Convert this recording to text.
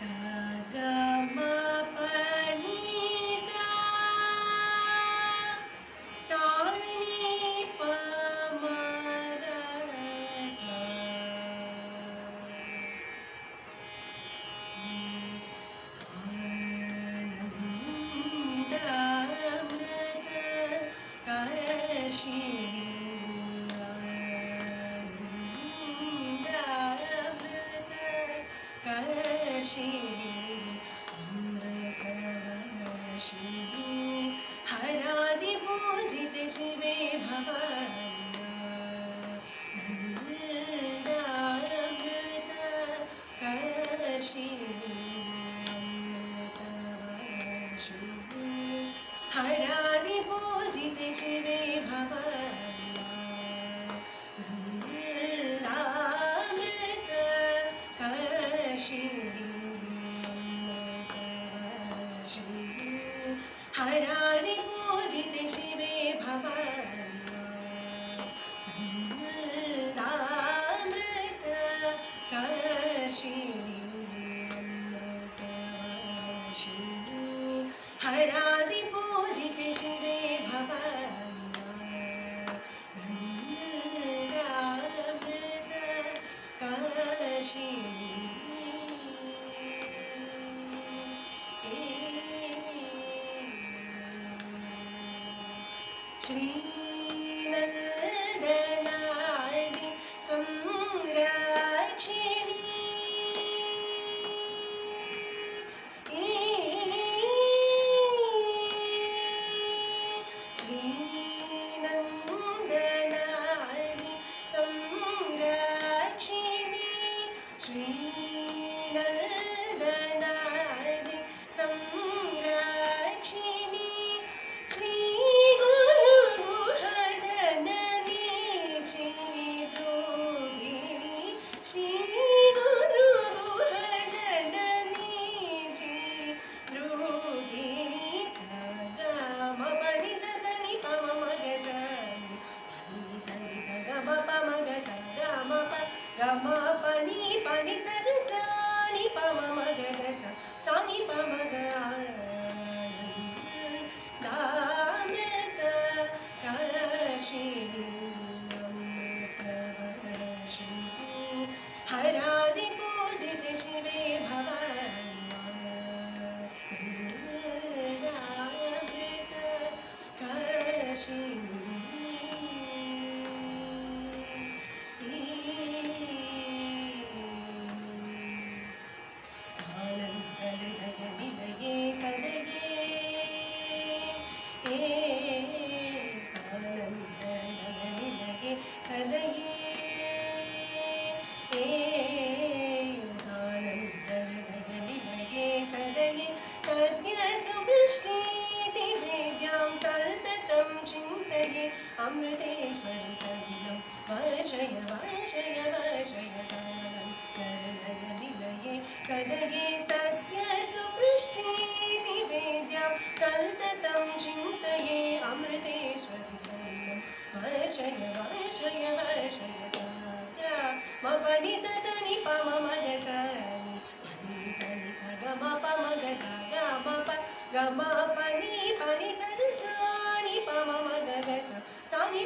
ग म प नि सा सा नि प म ग सा आनन्दामृत कषिणि आनन्दामृत कषिणि अमृतवर्षिणि हरादिपूजित शिवे भवानि आनन्दामृत कषिणि हरादिपूजित शिवे भवानि अमृत कषिणि हरादिपूजित शिवे भवानि अमृत कषिणि हरादिपूजित शिवे भवानि अमृत कषिणि श्रीनन्दनादि संरक्षिणि श्रीनन्दनादि संरक्षिणि श्रीनन्दनादि संरक्षिणि श्रीगुरुगुहजननी चिद्रूपिणि श्रीगुरुगुहजननी चिद्रूपिणि सगमपनि सनि पमगसनि पनि सनि सगमपमगस गमपनि पनि सनि पमगस सनि पमग आनन्दामृत कषिणि अमृतवर्षिणि हरादिपूजित शिवे भवानि अमृत कषिणि सानन्दहृदयनिलये सदये सानन्दहृदयनिलये सदये सानन्दहृदयनिलये सदये सद्यसुवृष्टितिभेद्यां सन्ततं चिन्तये अमृतेश्वरि सलिलं वर्षय वर्षय वर्षय सानन्दहृदयनिलये सदये सद्यसुवृष्टितिभेद्यां सन्ततं चिन्तये अमृतेश्वरि सलिलं वर्षय वर्षय वर्षय मपनि सनि पमग सनि पनि सनि सगमपमग गमपनि पनि सनि पमग सनि